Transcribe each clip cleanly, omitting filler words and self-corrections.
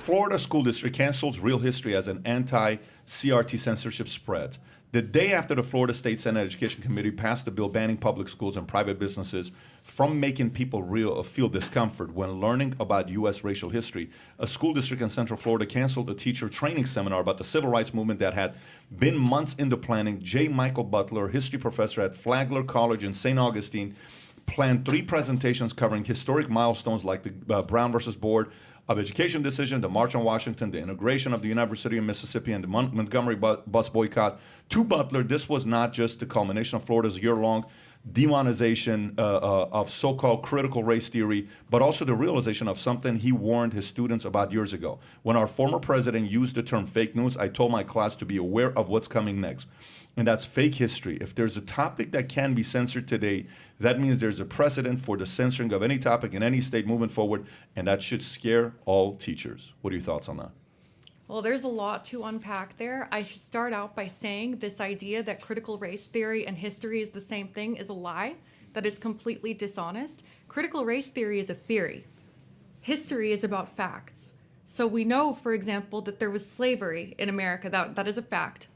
Florida school district cancels real history as an anti-CRT censorship spreads. The day after the Florida State Senate Education Committee passed a bill banning public schools and private businesses from making people feel discomfort when learning about U.S. racial history, a school district in Central Florida canceled a teacher training seminar about the civil rights movement that had been months into planning. J. Michael Butler, history professor at Flagler College in St. Augustine, planned 3 presentations covering historic milestones like the Brown versus Board of Education decision, the March on Washington, the integration of the University of Mississippi, and the Montgomery bus boycott. To Butler, this was not just the culmination of Florida's year-long demonization of so-called critical race theory, but also the realization of something he warned his students about years ago. When our former president used the term fake news, I told my class to be aware of what's coming next. And that's fake history. If there's a topic that can be censored today, that means there's a precedent for the censoring of any topic in any state moving forward, and that should scare all teachers. What are your thoughts on that? Well, there's a lot to unpack there. I should start out by saying this idea that critical race theory and history is the same thing is a lie, that is completely dishonest. Critical race theory is a theory. History is about facts. So we know, for example, that there was slavery in America. That is a fact.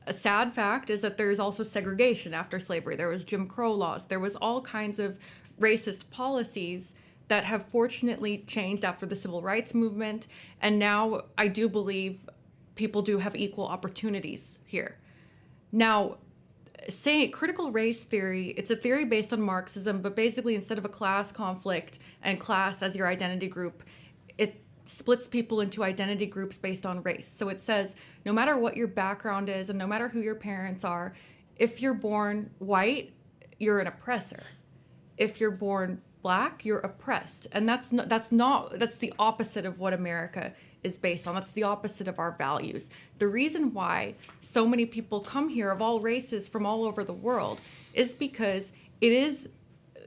A sad fact is that there's also segregation after slavery. There was Jim Crow laws. There was all kinds of racist policies that have fortunately changed after the civil rights movement. And now I do believe people do have equal opportunities here. Now, saying critical race theory, it's a theory based on Marxism, but basically instead of a class conflict and class as your identity group, it splits people into identity groups based on race. So it says, no matter what your background is and no matter who your parents are, if you're born white, you're an oppressor. If you're born black, you're oppressed. And that's the opposite of what America is based on. That's the opposite of our values. The reason why so many people come here of all races from all over the world is because it is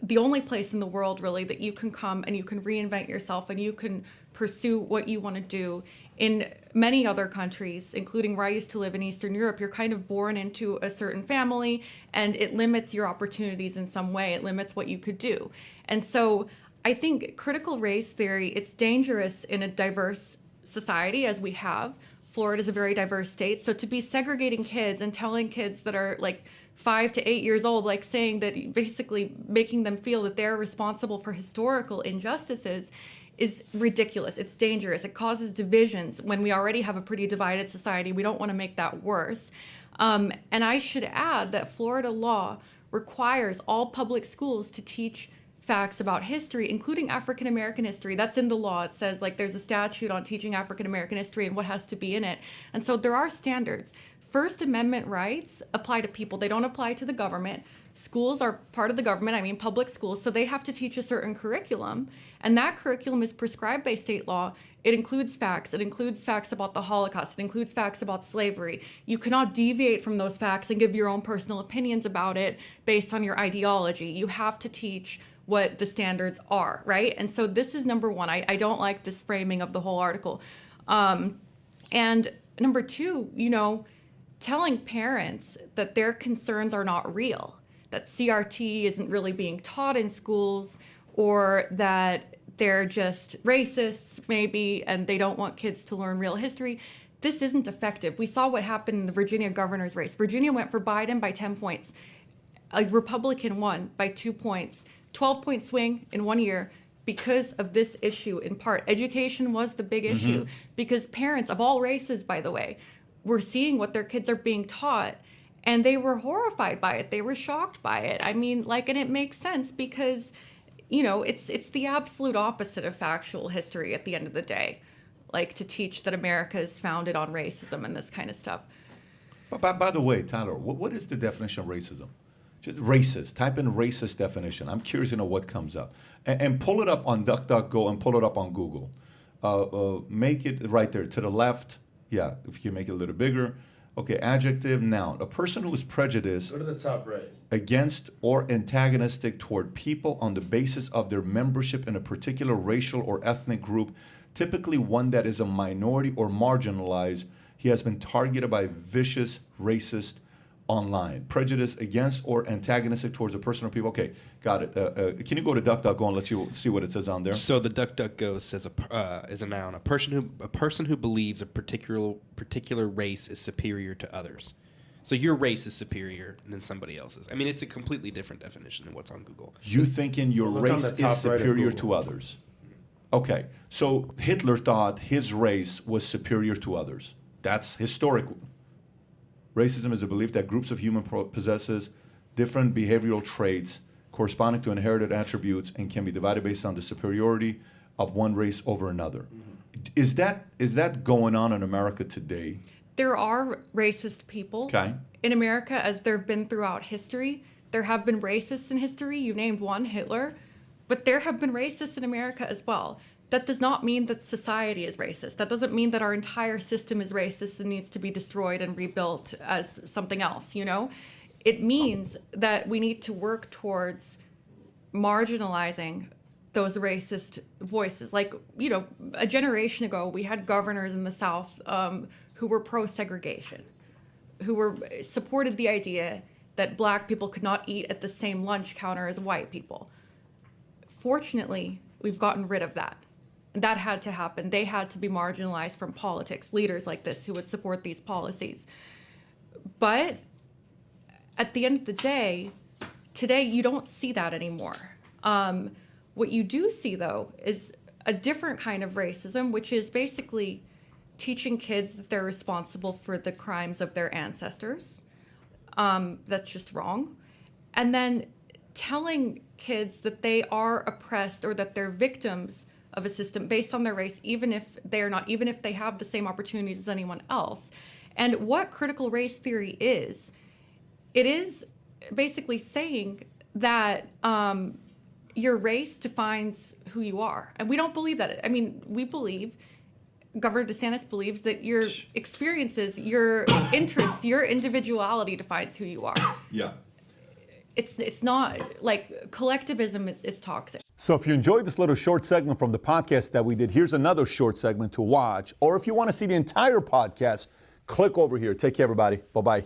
the only place in the world really that you can come and you can reinvent yourself and you can pursue what you want to do. In many other countries, including where I used to live in Eastern Europe, you're kind of born into a certain family and it limits your opportunities in some way. It limits what you could do. And so I think critical race theory, it's dangerous in a diverse society as we have. Florida is a very diverse state. So to be segregating kids and telling kids that are like 5 to 8 years old, like saying that basically making them feel that they're responsible for historical injustices is ridiculous. It's dangerous. It causes divisions when we already have a pretty divided society. We don't want to make that worse. And I should add that Florida law requires all public schools to teach facts about history, including African American history. That's in the law. It says like there's a statute on teaching African American history and what has to be in it. And so there are standards. First Amendment rights apply to people. They don't apply to the government. Schools are part of the government, I mean public schools, so they have to teach a certain curriculum, and that curriculum is prescribed by state law. It includes facts. It includes facts about the Holocaust. It includes facts about slavery. You cannot deviate from those facts and give your own personal opinions about it based on your ideology. You have to teach what the standards are, right? And so this is number one. I don't like this framing of the whole article. And number two, telling parents that their concerns are not real, that CRT isn't really being taught in schools, or that they're just racists maybe and they don't want kids to learn real history. This isn't effective. We saw what happened in the Virginia governor's race. Virginia went for Biden by 10 points. A Republican won by 2 points. 12-point swing in 1 year because of this issue in part. Education was the big issue because parents of all races, by the way, were seeing what their kids are being taught. And they were horrified by it. They were shocked by it. I mean, and it makes sense because, it's the absolute opposite of factual history at the end of the day. To teach that America is founded on racism and this kind of stuff. But by the way, Tyler, what is the definition of racism? Just racist. Type in racist definition. I'm curious to know what comes up. And pull it up on DuckDuckGo and pull it up on Google. Make it right there to the left. Yeah, if you make it a little bigger. Okay, adjective, noun. A person who is prejudiced Go to the top right. against or antagonistic toward people on the basis of their membership in a particular racial or ethnic group, typically one that is a minority or marginalized. He has been targeted by vicious, racist, online. Prejudice against or antagonistic towards a person or people. Okay, got it. Can you go to DuckDuckGo and let you see what it says on there? So the DuckDuckGo says is a noun, a person who believes a particular race is superior to others. So your race is superior than somebody else's. I mean, it's a completely different definition than what's on Google. You thinking your Look on race the is top right of superior Google. to others. Okay, so Hitler thought his race was superior to others. That's historic. Racism is a belief that groups of humans possesses different behavioral traits corresponding to inherited attributes and can be divided based on the superiority of one race over another. Is that going on in America today? There are racist people Okay. in America, as there have been throughout history. There have been racists in history. You named one, Hitler. But there have been racists in America as well. That does not mean that society is racist. That doesn't mean that our entire system is racist and needs to be destroyed and rebuilt as something else, you know? It means that we need to work towards marginalizing those racist voices. Like, you know, a generation ago, we had governors in the South who were pro-segregation, who supported the idea that black people could not eat at the same lunch counter as white people. Fortunately, we've gotten rid of that. That had to happen. They had to be marginalized from politics, leaders like this who would support these policies. But at the end of the day, today you don't see that anymore. What you do see, though, is a different kind of racism, which is basically teaching kids that they're responsible for the crimes of their ancestors. That's just wrong. And then telling kids that they are oppressed or that they're victims of a system based on their race, even if they're not, even if they have the same opportunities as anyone else. And what critical race theory is, it is basically saying that your race defines who you are. And we don't believe that. I mean, we believe, Governor DeSantis believes that your experiences, your interests, your individuality defines who you are. Yeah. It's not like collectivism is toxic. So if you enjoyed this little short segment from the podcast that we did, here's another short segment to watch. Or if you want to see the entire podcast, click over here. Take care, everybody. Bye-bye.